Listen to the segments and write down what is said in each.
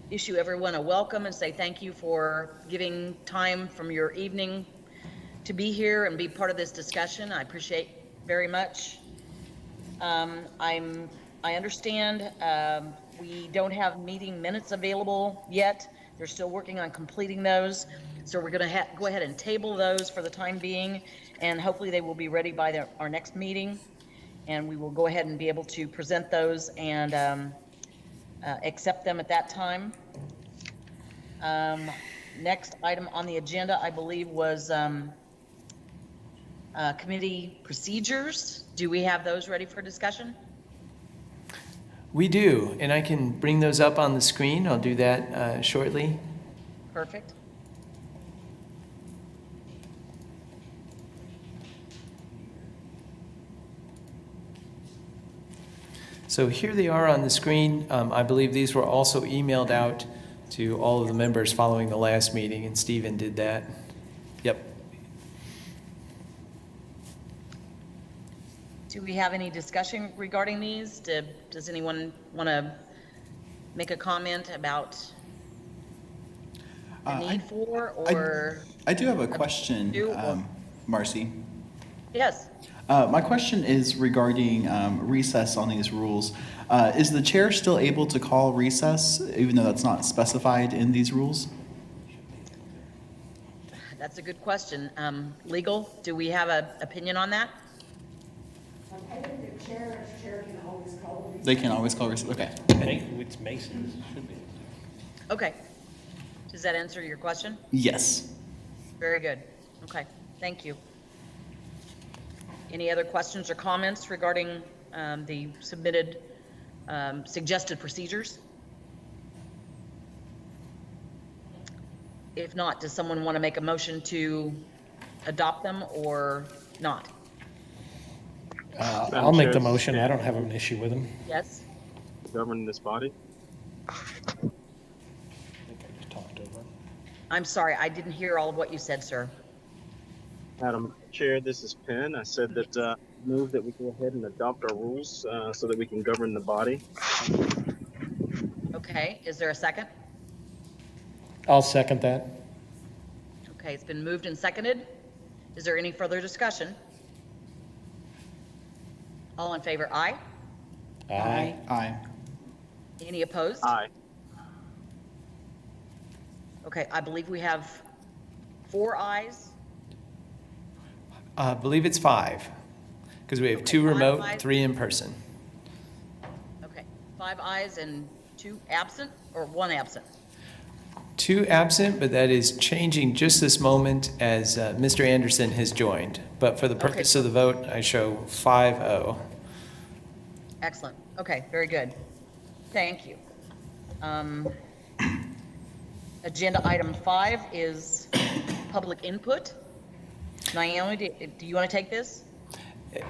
issue everyone a welcome and say thank you for giving time from your evening to be here and be part of this discussion. I appreciate very much. I understand we don't have meeting minutes available yet. They're still working on completing those. So we're going to go ahead and table those for the time being, and hopefully they will be ready by our next meeting. And we will go ahead and be able to present those and accept them at that time. Next item on the agenda, I believe, was committee procedures. Do we have those ready for discussion? We do, and I can bring those up on the screen. I'll do that shortly. Perfect. So here they are on the screen. I believe these were also emailed out to all of the members following the last meeting, and Stephen did that. Yep. Do we have any discussion regarding these? Does anyone want to make a comment about the need for, or? I do have a question, Marcy. Yes. My question is regarding recess on these rules. Is the chair still able to call recess, even though that's not specified in these rules? That's a good question. Legal, do we have an opinion on that? I think the chair can always call recess. They can always call recess, okay. I think it's Mason's, should be. Okay. Does that answer your question? Yes. Very good. Okay, thank you. Any other questions or comments regarding the submitted suggested procedures? If not, does someone want to make a motion to adopt them or not? I'll make the motion. I don't have an issue with them. Yes? Govern this body. I think I just talked over. I'm sorry, I didn't hear all of what you said, sir. Madam Chair, this is Penn. I said that move that we go ahead and adopt our rules so that we can govern the body. Okay, is there a second? I'll second that. Okay, it's been moved and seconded. Is there any further discussion? All in favor, aye. Aye. Aye. Any opposed? Aye. Okay, I believe we have 4 ayes. I believe it's 5, because we have 2 5 remote, ayes. 3 in person. Okay, 5 ayes and 2 absent, or 1 absent? 2 absent, but that is changing just this moment as Mr. Anderson has joined. But for the purpose of the vote, I show 5-0. Excellent. Okay, very good. Thank you. Agenda item 5 is public input. Naomi, do you want to take this?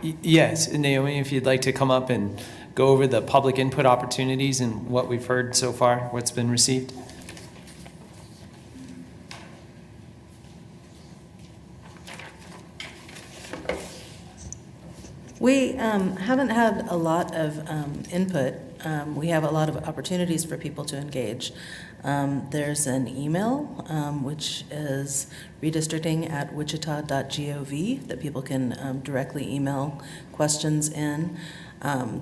Yes, and Naomi, if you'd like to come up and go over the public input opportunities and what we've heard so far, what's been received. We haven't had a lot of input. We have a lot of opportunities for people to engage. There's an email, which is redistricting@wichita.gov that people can directly email questions in.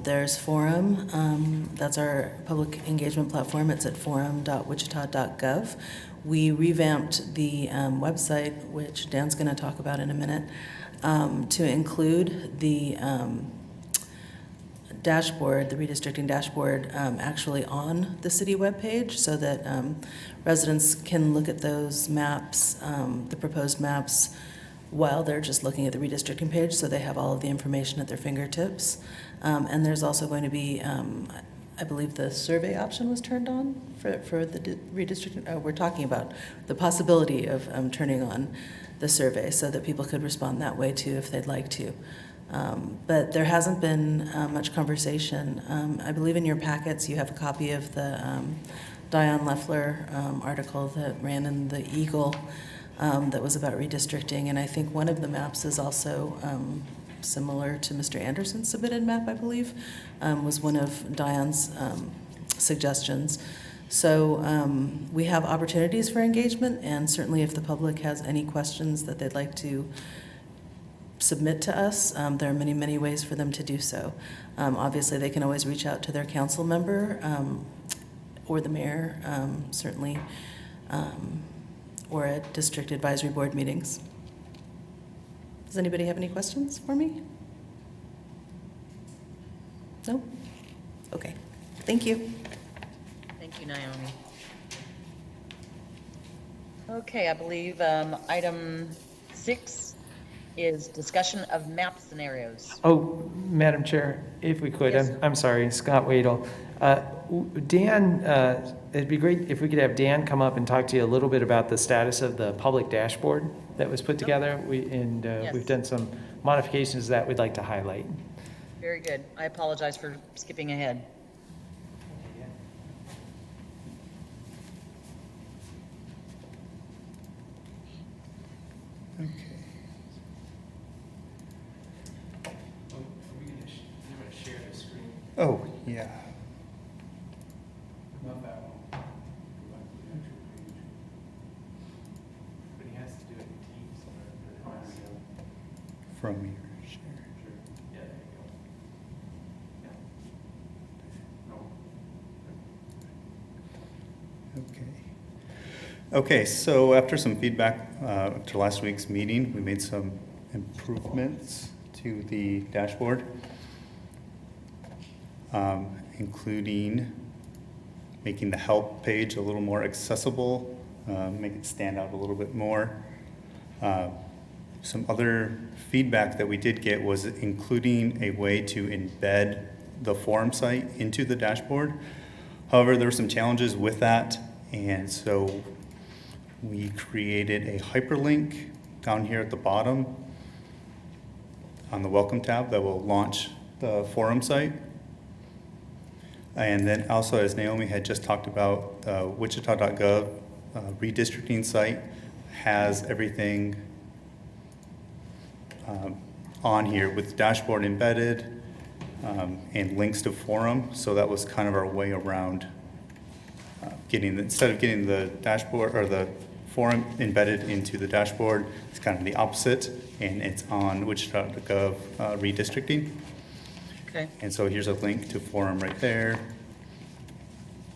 There's forum, that's our public engagement platform. It's at forum.wichita.gov. We revamped the website, which Dan's going to talk about in a minute, to include the dashboard, the redistricting dashboard, actually on the city webpage, so that residents can look at those maps, the proposed maps, while they're just looking at the redistricting page, so they have all of the information at their fingertips. And there's also going to be, I believe the survey option was turned on for the redistricting. We're talking about the possibility of turning on the survey so that people could respond that way too if they'd like to. But there hasn't been much conversation. I believe in your packets you have a copy of the Diane Leffler article that ran in the Eagle that was about redistricting, and I think one of the maps is also similar to Mr. Anderson's submitted map, I believe, was one of Diane's suggestions. So we have opportunities for engagement, and certainly if the public has any questions that they'd like to submit to us, there are many, many ways for them to do so. Obviously, they can always reach out to their council member or the mayor, certainly, or at district advisory board meetings. Does anybody have any questions for me? No? Okay. Thank you. Thank you, Naomi. Okay, I believe item 6 is discussion of map scenarios. Oh, Madam Chair, if we could, Yes. I'm sorry, Scott Wadle. Dan, it'd be great if we could have Dan come up and talk to you a little bit about the status of the public dashboard that was put together. Yes. We've done some modifications that we'd like to highlight. Very good. I apologize for skipping ahead. Oh, yeah. Not that one. But he has to do it in Teams. From your share. Yeah, there you go. Okay. Okay, so after some feedback to last week's meeting, we made some improvements to the dashboard, including making the help page a little more accessible, make it stand out a little bit more. Some other feedback that we did get was including a way to embed the forum site into the dashboard. However, there were some challenges with that, and so we created a hyperlink down here at the bottom on the Welcome tab that will launch the forum site. And then also, as Naomi had just talked about, the wichita.gov redistricting site has everything on here with dashboard embedded and links to forum. So that was kind of our way around instead of getting the dashboard or the forum embedded into the dashboard, it's kind of the opposite, and it's on wichita.gov redistricting. Okay. And so here's a link to forum right there.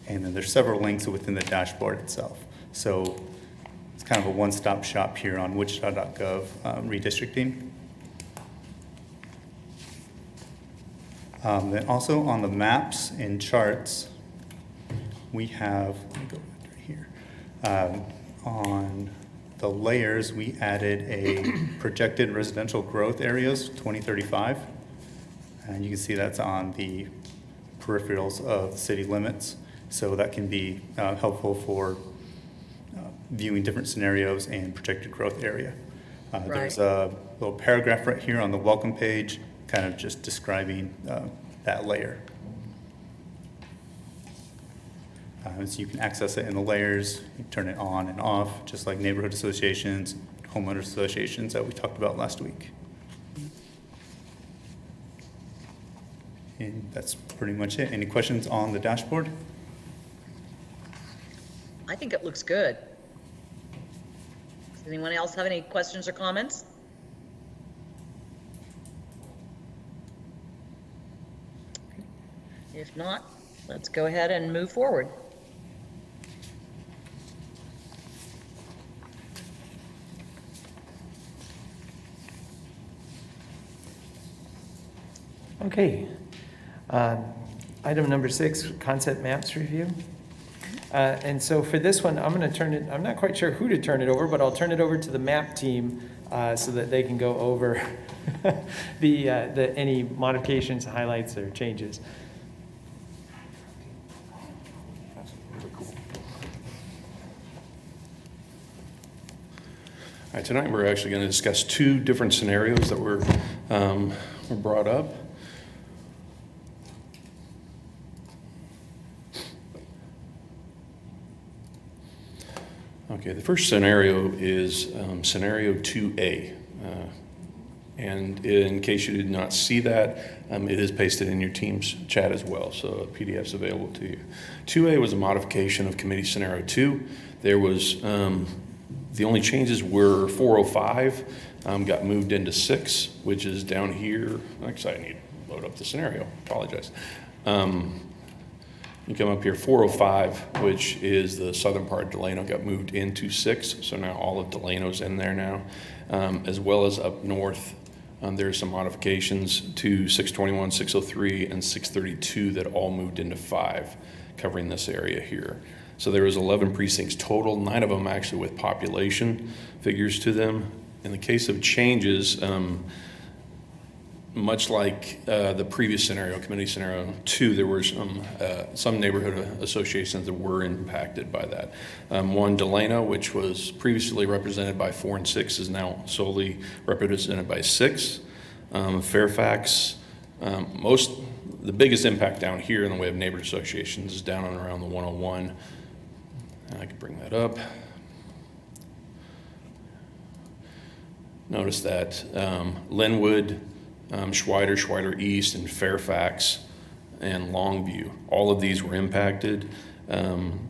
And then there's several links within the dashboard itself. So it's kind of a one-stop shop here on wichita.gov redistricting. Then also on the maps and charts, we have, let me go back right here. On the layers, we added a projected residential growth areas 2035. And you can see that's on the peripherals of the city limits. So that can be helpful for viewing different scenarios and projected growth area. There's a little paragraph right here on the welcome page, kind of just describing that layer. So you can access it in the layers, you turn it on and off, just like neighborhood associations, homeowners associations that we talked about last week. And that's pretty much it. Any questions on the dashboard? I think it looks good. Does anyone else have any questions or comments? If not, let's go ahead and move forward. Okay. Item number 6, concept maps review. And so for this one, I'm going to turn it, I'm not quite sure who to turn it over, but I'll turn it over to the map team so that they can go over any modifications, highlights, or changes. That's really cool. All right, tonight we're actually going to discuss 2 different scenarios that were brought up. Okay, the first scenario is scenario 2A. And in case you did not see that, it is pasted in your Teams chat as well, so a PDF's available to you. 2A was a modification of Committee Scenario 2. There was, the only changes were 405 got moved into 6, which is down here. Actually, I need to load up the scenario, apologize. You come up here, 405, which is the southern part of Delano, got moved into 6, so now all of Delano's in there now, as well as up north. There's some modifications to 621, 603, and 632 that all moved into 5, covering this area here. So there was 11 precincts total, 9 of them actually with population figures to them. In the case of changes, much like the previous scenario, Committee Scenario 2, there were some neighborhood associations that were impacted by that. One, Delano, which was previously represented by 4 and 6, is now solely represented by 6. Fairfax, the biggest impact down here in the way of neighborhood associations is down and around the 101. I can bring that up. Notice that Linwood, Schweider East, and Fairfax, and Longview, all of these were impacted.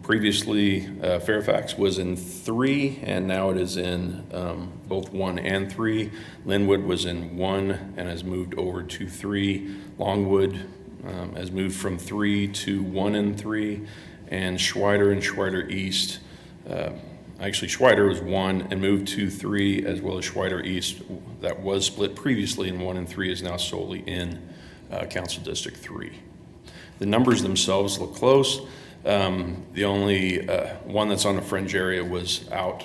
Previously, Fairfax was in 3, and now it is in both 1 and 3. Linwood was in 1 and has moved over to 3. Longwood has moved from 3 to 1 and 3, and Schweider East. Actually, Schweider was 1 and moved to 3, as well as Schweider East, that was split previously in 1 and 3, is now solely in Council District 3. The numbers themselves look close. The only one that's on the fringe area was out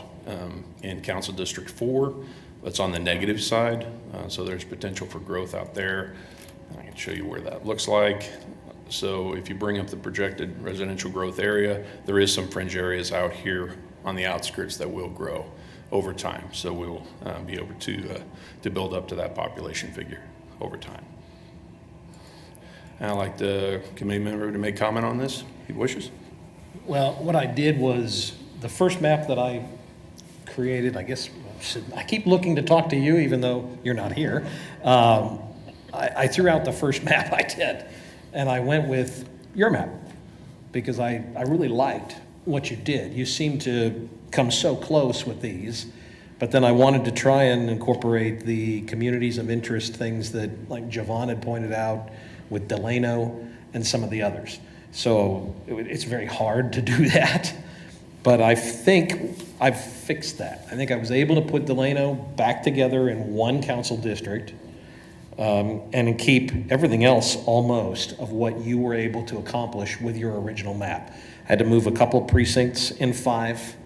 in Council District 4. That's on the negative side, so there's potential for growth out there. I can show you where that looks like. So if you bring up the projected residential growth area, there is some fringe areas out here on the outskirts that will grow over time. So we'll be able to build up to that population figure over time. And I'd like the committee member to make comment on this, if he wishes. Well, what I did was, the first map that I created, I guess, I keep looking to talk to you even though you're not here. I threw out the first map I did, and I went with your map because I really liked what you did. You seem to come so close with these, but then I wanted to try and incorporate the communities of interest things that, like Javon had pointed out, with Delano and some of the others. So it's very hard to do that, but I think I've fixed that. I think I was able to put Delano back together in one council district and keep everything else almost of what you were able to accomplish with your original map. I had to move a couple of precincts in 5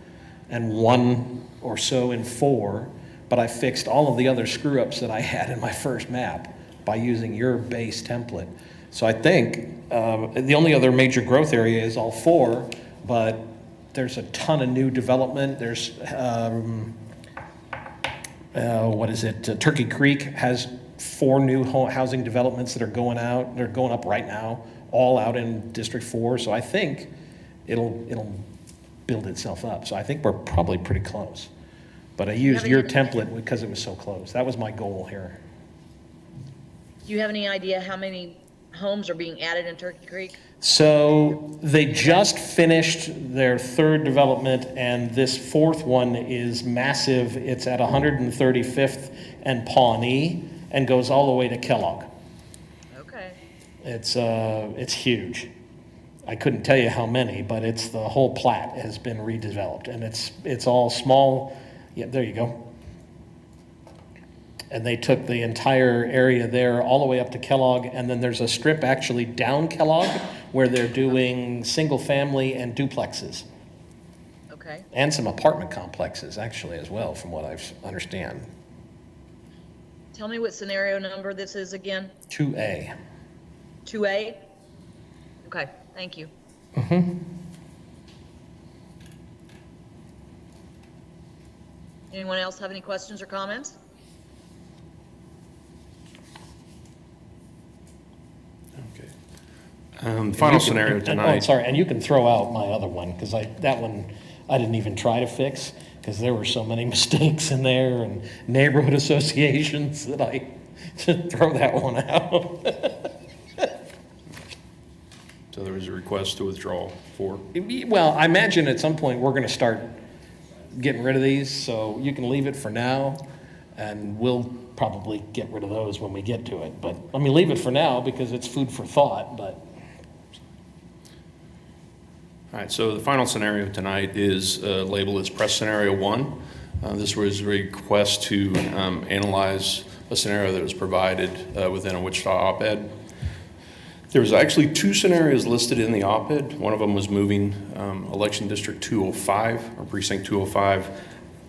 and 1 or so in 4, but I fixed all of the other screw-ups that I had in my first map by using your base template. So I think the only other major growth area is all 4, but there's a ton of new development. There's, Turkey Creek has 4 new housing developments that are going out. They're going up right now, all out in District 4. So I think it'll build itself up. So I think we're probably pretty close. But I used your template because it was so close. That was my goal here. Do you have any idea how many homes are being added in Turkey Creek? So they just finished their 3rd development, and this 4th one is massive. It's at 135th and Pawnee and goes all the way to Kellogg. Okay. It's huge. I couldn't tell you how many, but it's the whole plat has been redeveloped, and it's all small. Yeah, there you go. And they took the entire area there all the way up to Kellogg, and then there's a strip actually down Kellogg where they're doing single family and duplexes. Okay. And some apartment complexes actually as well, from what I understand. Tell me what scenario number this is again. 2A. 2A? Okay, thank you. Anyone else have any questions or comments? Okay. Final scenario Oh, tonight. sorry, and you can throw out my other one, because that one I didn't even try to fix. because there were so many mistakes in there and neighborhood associations that I should throw that one out. So there was a request to withdraw 4. Well, I imagine at some point we're gonna start getting rid of these, so you can leave it for now, and we'll probably get rid of those when we get to it. But, I mean, leave it for now because it's food for thought, but. All right, so the final scenario tonight is labeled as press scenario 1. This was a request to analyze a scenario that was provided within a Wichita op-ed. There was actually 2 scenarios listed in the op-ed. One of them was moving election district 205 or precinct 205,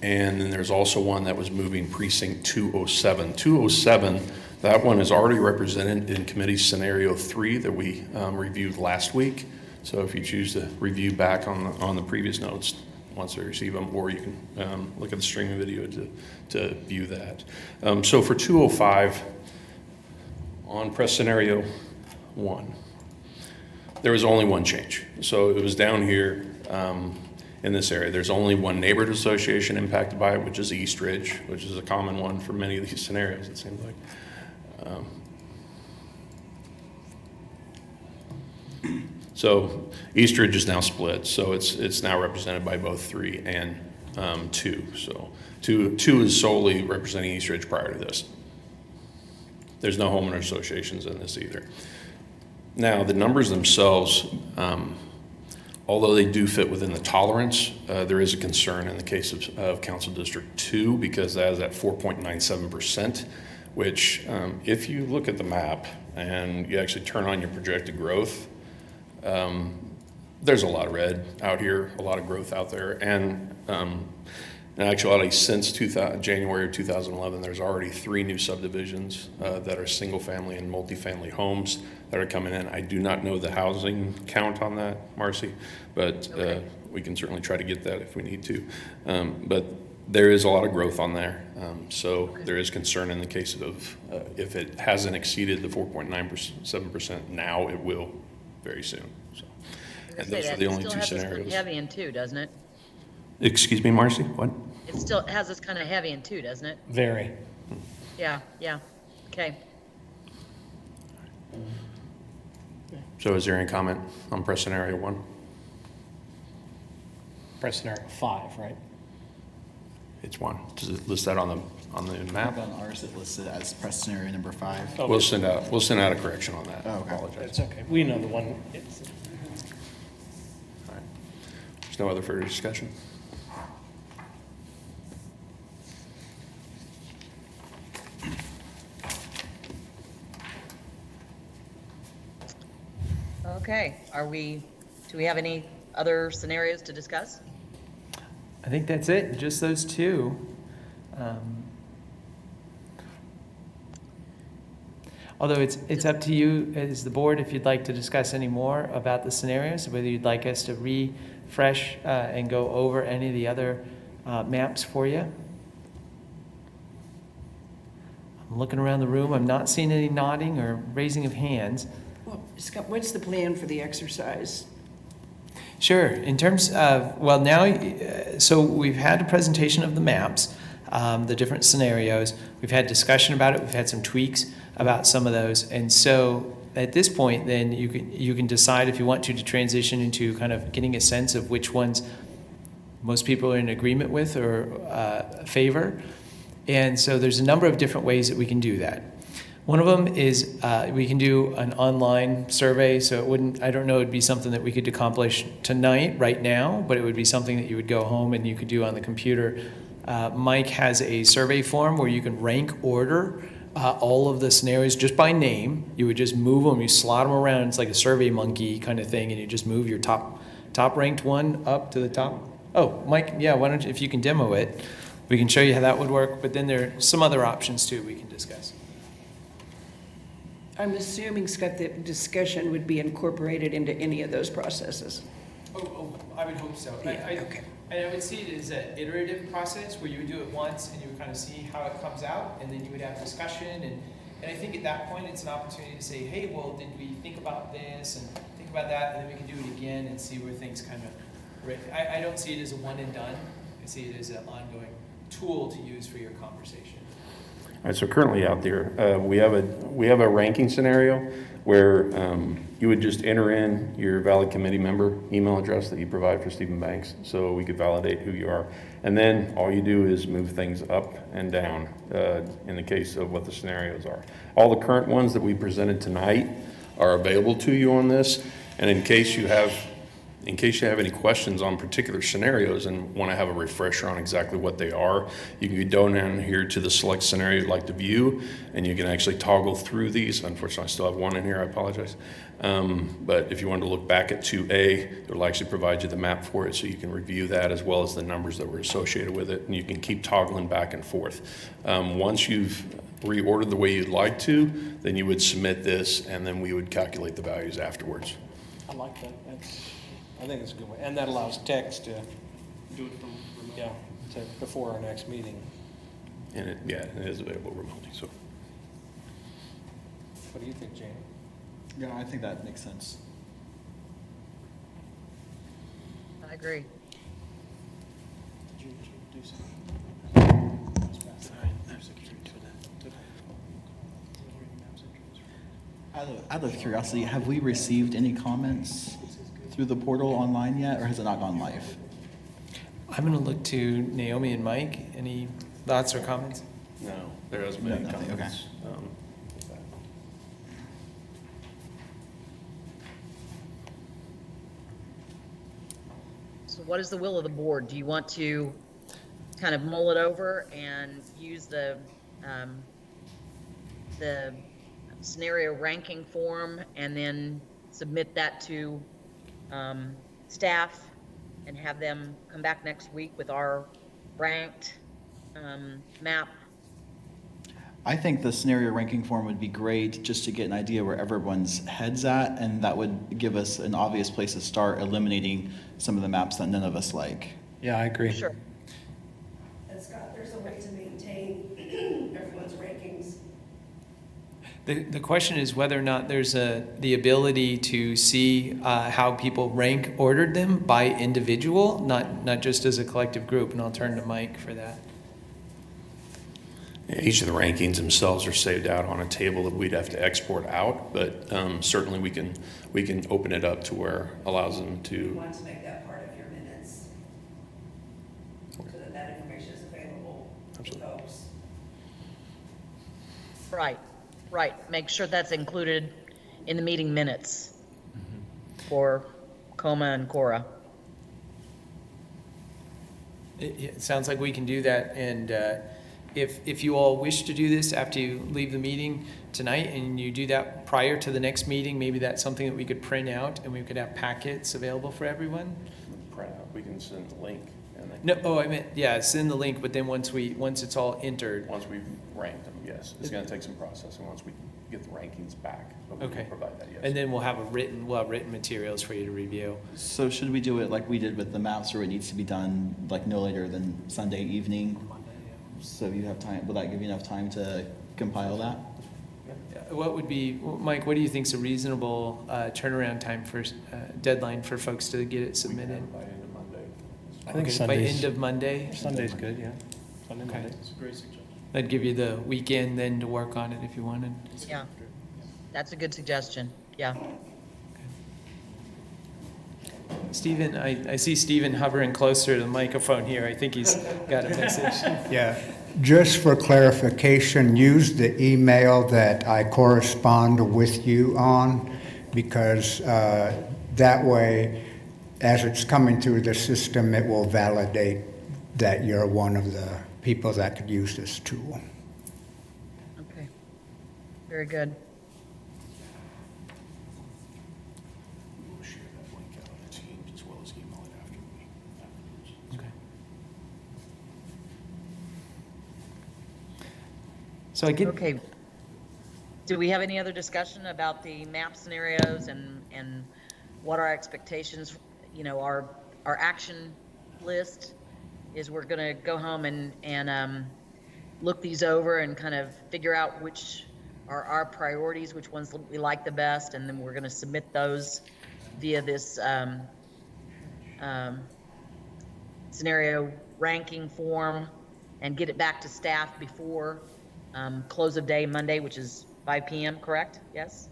and then there's also one that was moving precinct 207. 207, that one is already represented in committee scenario 3 that we reviewed last week. So if you choose to review back on the previous notes once they receive them, or you can look at the streaming video to view that. So for 205, on press scenario 1, there was only one change. So it was down here in this area. There's only one neighborhood association impacted by it, which is East Ridge, which is a common one for many of these scenarios, it seems like. So East Ridge is now split, so it's now represented by both 3 and 2. So 2 is solely representing East Ridge prior to this. There's no homeowner associations in this either. Now, the numbers themselves, although they do fit within the tolerance, there is a concern in the case of Council District 2 because that is at 4.97%, which if you look at the map and you actually turn on your projected growth, there's a lot of red out here, a lot of growth out there, and in actuality, since January of 2011, there's already 3 new subdivisions that are single-family and multifamily homes that are coming in. I do not know the housing count on that, Marcy, but Okay. We can certainly try to get that if we need to. But there is a lot of growth on there, so there is concern in the case of if it hasn't exceeded the 4.97% now, it will very soon. So, and those are the only 2 scenarios. Heavy in 2, doesn't it? Excuse me, Marcy, what? It still has this kind of heavy in 2, doesn't it? Very. Yeah, okay. So is there any comment on press scenario 1? Press scenario 5, right? It's 1. Does it list that on the map? On ours, it listed as press scenario number 5. We'll send out a correction on that. Oh, okay. Apologize. It's okay. We know the one. All right. There's no other further discussion. Okay, do we have any other scenarios to discuss? I think that's it, just those 2. Although it's up to you as the board if you'd like to discuss any more about the scenarios, whether you'd like us to refresh and go over any of the other maps for you. I'm looking around the room, I'm not seeing any nodding or raising of hands. Well, Scott, what's the plan for the exercise? Sure. In terms of, well, now, so we've had a presentation of the maps, the different scenarios. We've had discussion about it. We've had some tweaks about some of those. And so at this point, then you can decide if you want to transition into kind of getting a sense of which ones most people are in agreement with or favor. And so there's a number of different ways that we can do that. One of them is we can do an online survey, so I don't know, it'd be something that we could accomplish tonight, right now, but it would be something that you would go home and you could do on the computer. Mike has a survey form where you can rank order all of the scenarios just by name. You would just move them, you slot them around, it's like a Survey Monkey kind of thing, and you just move your top ranked one up to the top. Oh, Mike, yeah, why don't you, if you can demo it, we can show you how that would work, but then there are some other options too we can discuss. I'm assuming, Scott, that discussion would be incorporated into any of those processes. Oh, I would hope so. Yeah, okay. And I would see it as an iterative process where you would do it once and you would kind of see how it comes out, and then you would have discussion. And I think at that point it's an opportunity to say, hey, well, did we think about this and think about that? And then we can do it again and see where things kind of, I don't see it as a one and done. I see it as an ongoing tool to use for your conversation. All right, so currently out there, we have a ranking scenario where you would just enter in your valid committee member email address that you provide for Stephen Banks, so we could validate who you are. And then all you do is move things up and down in the case of what the scenarios are. All the current ones that we presented tonight are available to you on this. And in case you have any questions on particular scenarios and want to have a refresher on exactly what they are, you can go down here to the select scenario you'd like to view, and you can actually toggle through these. Unfortunately, I still have one in here, I apologize. But if you wanted to look back at 2A, it'll actually provide you the map for it, so you can review that as well as the numbers that were associated with it, and you can keep toggling back and forth. Once you've reordered the way you'd like to, then you would submit this, and then we would calculate the values afterwards. I like that. I think it's a good way. And that allows text to do it from, before our next meeting. And it is available remotely, so. What do you think, Jane? Yeah, I think that makes sense. I agree. Out of curiosity, have we received any comments through the portal online yet, or has it not gone live? I'm going to look to Naomi and Mike. Any thoughts or comments? No, there hasn't been any Nothing, okay. comments. So what is the will of the board? Do you want to kind of mull it over and use the scenario ranking form and then submit that to staff and have them come back next week with our ranked map? I think the scenario ranking form would be great just to get an idea where everyone's head's at, and that would give us an obvious place to start eliminating some of the maps that none of us like. Yeah, I agree. Sure. And Scott, there's a way to maintain everyone's rankings. The question is whether or not there's the ability to see how people rank ordered them by individual, not just as a collective group, and I'll turn to Mike for that. Each of the rankings themselves are saved out on a table that we'd have to export out, but certainly we can open it up to where allows them You to. want to make that part of your minutes, so that that information is available to folks. Right. Make sure that's included in the meeting minutes for Coma and Cora. It sounds like we can do that, and if you all wish to do this after you leave the meeting tonight and you do that prior to the next meeting, maybe that's something that we could print out and we could have packets available for everyone. Print out. We can send the link. And then No, I meant, yeah, send the link, but then once it's all entered. once we've ranked them, yes. It's going to take some processing once we get the rankings back. But we Okay. can provide that, yes. And then we'll have written materials for you to review. So should we do it like we did with the maps, where it needs to be done like no later than Sunday evening? So you have time, will that give you enough time to compile that? What would be, Mike, what do you think is a reasonable turnaround time for, deadline for folks to get it submitted? By end of Monday. I think Okay, by end of Monday? Sunday's good, yeah. Sunday, Okay. Monday. It's a great suggestion. That'd give you the weekend then to work on it if you wanted. Yeah, that's a good suggestion. Yeah. Stephen, I see Stephen hovering closer to the microphone here. I think he's got a message. Yeah, just for clarification, use the email that I correspond with you on, because that way, as it's coming through the system, it will validate that you're one of the people that could use this tool. Okay. Very good. We'll share that link out on the Teams as well as email it afterwards. Okay. So I get, Okay. Do we have any other discussion about the map scenarios and what our expectations, our action list is? We're gonna go home and look these over and kind of figure out which are our priorities, which ones we like the best, and then we're gonna submit those via this scenario ranking form and get it back to staff before close of day Monday, which is 5 p.m., correct? Yes?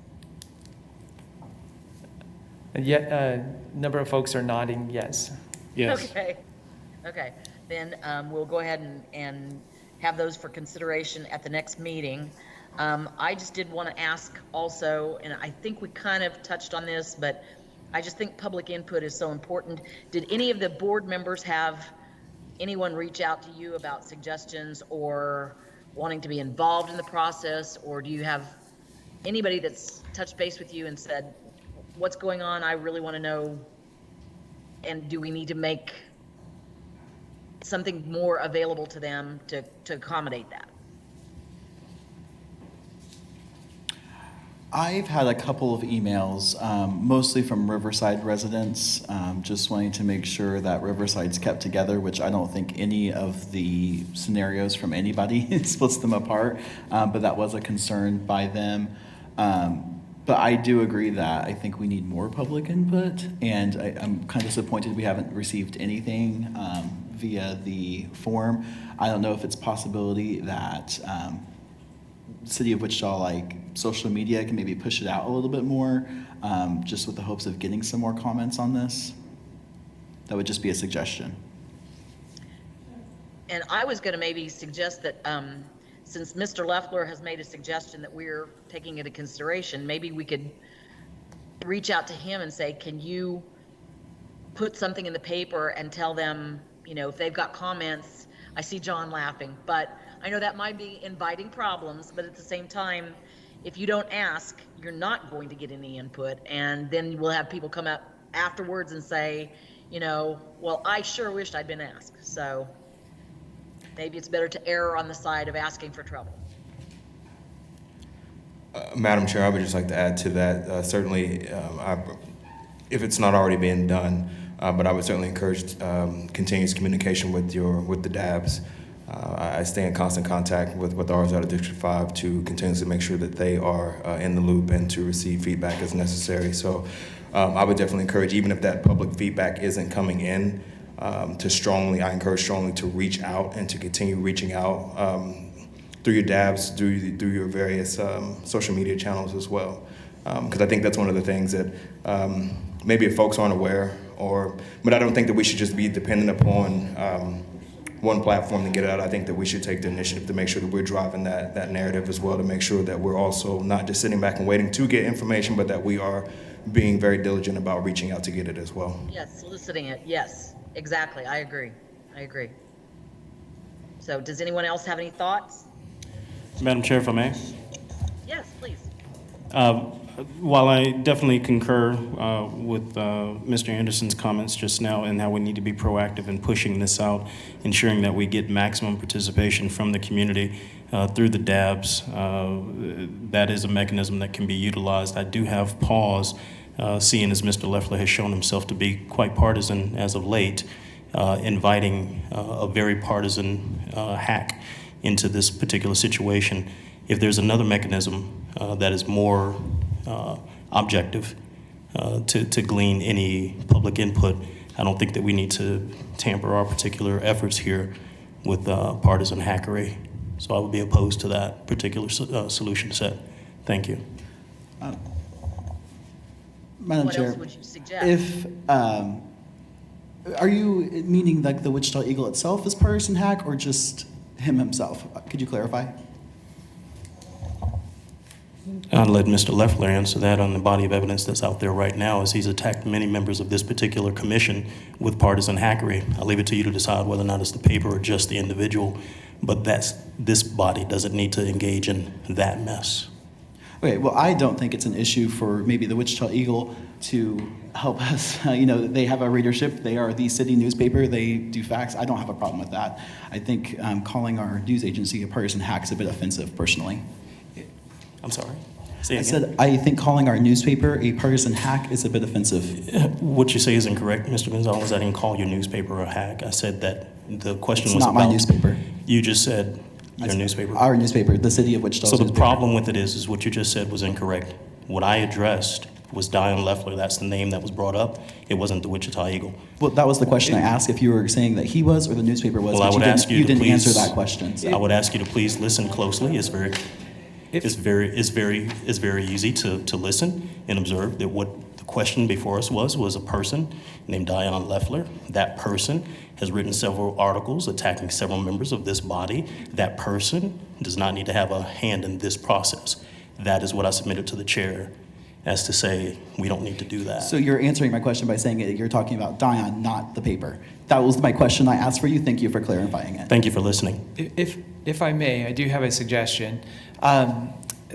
And yet, a number of folks are nodding yes. Yes. Okay. Okay. Then we'll go ahead and have those for consideration at the next meeting. I just did want to ask also, and I think we kind of touched on this, but I just think public input is so important. Did any of the board members have anyone reach out to you about suggestions or wanting to be involved in the process? Or do you have anybody that's touched base with you and said, what's going on? I really want to know. And do we need to make something more available to them to accommodate that? I've had a couple of emails, mostly from Riverside residents, just wanting to make sure that Riverside's kept together, which I don't think any of the scenarios from anybody splits them apart, but that was a concern by them. But I do agree that I think we need more public input, and I'm kind of disappointed we haven't received anything via the form. I don't know if it's a possibility that City of Wichita, like social media, can maybe push it out a little bit more, just with the hopes of getting some more comments on this. That would just be a suggestion. And I was going to maybe suggest that since Mr. Leffler has made a suggestion that we're taking into consideration, maybe we could reach out to him and say, can you put something in the paper and tell them, you know, if they've got comments. I see John laughing, but I know that might be inviting problems, but at the same time, if you don't ask, you're not going to get any input. And then we'll have people come up afterwards and say, you know, well, I sure wished I'd been asked. So maybe it's better to err on the side of asking for trouble. Madam Chair, I would just like to add to that. Certainly, if it's not already being done, but I would certainly encourage continuous communication with the DABs. I stay in constant contact with ours out of District 5 to continuously make sure that they are in the loop and to receive feedback as necessary. So I would definitely encourage, even if that public feedback isn't coming in, I encourage strongly to reach out and to continue reaching out through your DABs, through your various social media channels as well. Because I think that's one of the things that maybe if folks aren't aware, but I don't think that we should just be dependent upon one platform to get it out. I think that we should take the initiative to make sure that we're driving that narrative as well, to make sure that we're also not just sitting back and waiting to get information, but that we are being very diligent about reaching out to get it as well. Yes, soliciting it. Yes, exactly. I agree. So does anyone else have any thoughts? Madam Chair, if I may. Yes, please. While I definitely concur with Mr. Anderson's comments just now and how we need to be proactive in pushing this out, ensuring that we get maximum participation from the community through the DABs, that is a mechanism that can be utilized. I do have pause, seeing as Mr. Leffler has shown himself to be quite partisan as of late, inviting a very partisan hack into this particular situation. If there's another mechanism that is more objective to glean any public input, I don't think that we need to tamper our particular efforts here with partisan hackery. So I would be opposed to that particular solution set. Thank you. Madam What Chair, else would you suggest? if are you meaning like the Wichita Eagle itself is partisan hack, or just him himself? Could you clarify? I'll let Mr. Leffler answer that on the body of evidence that's out there right now, as he's attacked many members of this particular commission with partisan hackery. I'll leave it to you to decide whether or not it's the paper or just the individual, but this body doesn't need to engage in that mess. Okay, well, I don't think it's an issue for maybe the Wichita Eagle to help us. They have a readership. They are the city newspaper. They do facts. I don't have a problem with that. I think calling our news agency a partisan hack is a bit offensive, personally. I'm sorry? Say it I again. said I think calling our newspaper a partisan hack is a bit offensive. What you say is incorrect, Mr. Gonzalez. I didn't call your newspaper a hack. I said that the question It's was not about... my newspaper. You just said your newspaper. Our newspaper, the city of Wichita. So the problem with it is what you just said was incorrect. What I addressed It was Diane Leffler, that's the name that was brought up. It wasn't the Wichita Eagle. Well, that was the question I asked, if you were saying that he was or the newspaper was, Well, I but would ask you you to didn't answer please- that question. So. I would ask you to please listen closely. It's very easy to listen and observe that what the question before us was a person named Diane Leffler. That person has written several articles attacking several members of this body. That person does not need to have a hand in this process. That is what I submitted to the chair, as to say, we don't need to do that. So you're answering my question by saying that you're talking about Dion, not the paper. That was my question I asked for you. Thank you for clarifying it. Thank you for listening. If I may, I do have a suggestion.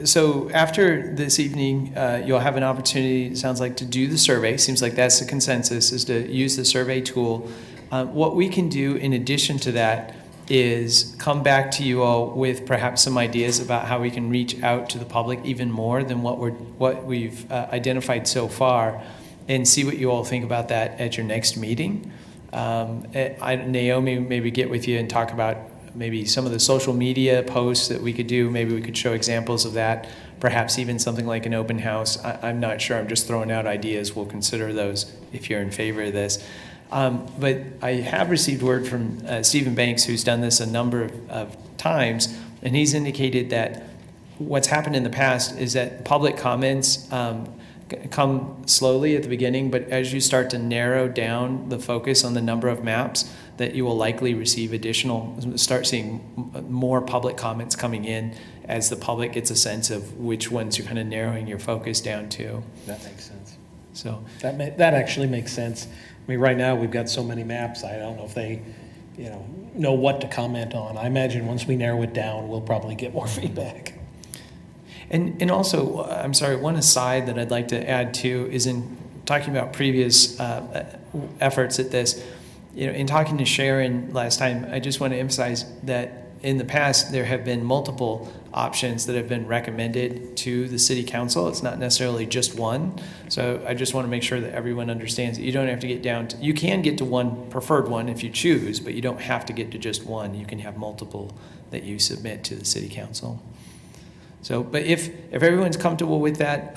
So after this evening, you'll have an opportunity, it sounds like, to do the survey. Seems like that's the consensus, is to use the survey tool. What we can do in addition to that is come back to you all with perhaps some ideas about how we can reach out to the public even more than what we've identified so far, and see what you all think about that at your next meeting. Naomi, maybe get with you and talk about maybe some of the social media posts that we could do. Maybe we could show examples of that, perhaps even something like an open house. I'm not sure, I'm just throwing out ideas. We'll consider those if you're in favor of this. But I have received word from Stephen Banks, who's done this a number of times, and he's indicated that what's happened in the past is that public comments come slowly at the beginning, but as you start to narrow down the focus on the number of maps, that you will likely start seeing more public comments coming in as the public gets a sense of which ones you're kind of narrowing your focus down to. That makes sense. So That actually makes sense. I mean, right now, we've got so many maps, I don't know if they, know what to comment on. I imagine once we narrow it down, we'll probably get more feedback. And also, I'm sorry, one aside that I'd like to add too is in talking about previous efforts at this, in talking to Sharon last time, I just want to emphasize that in the past, there have been multiple options that have been recommended to the city council. It's not necessarily just one. So I just want to make sure that everyone understands that you don't have to get down to, you can get to one preferred one if you choose, but you don't have to get to just one. You can have multiple that you submit to the city council. So, but if everyone's comfortable with that,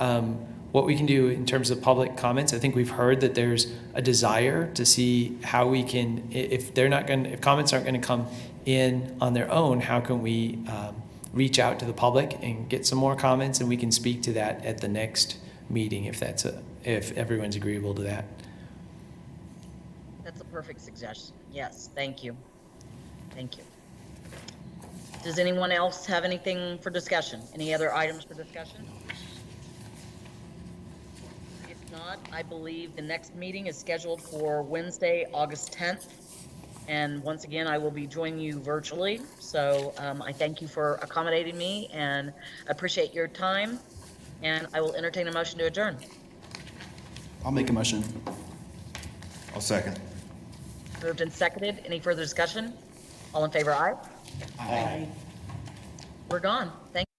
what we can do in terms of public comments, I think we've heard that there's a desire to see how we can, if comments aren't going to come in on their own, how can we reach out to the public and get some more comments, and we can speak to that at the next meeting if everyone's agreeable to that. That's a perfect suggestion. Yes, thank you. Thank you. Does anyone else have anything for discussion? Any other items for discussion? If not, I believe the next meeting is scheduled for Wednesday, August 10th. And once again, I will be joining you virtually. So I thank you for accommodating me and appreciate your time. And I will entertain a motion to adjourn. I'll make a motion. I'll second. Moved and seconded. Any further discussion? All in favor, aye? Aye. We're gone. Thank you.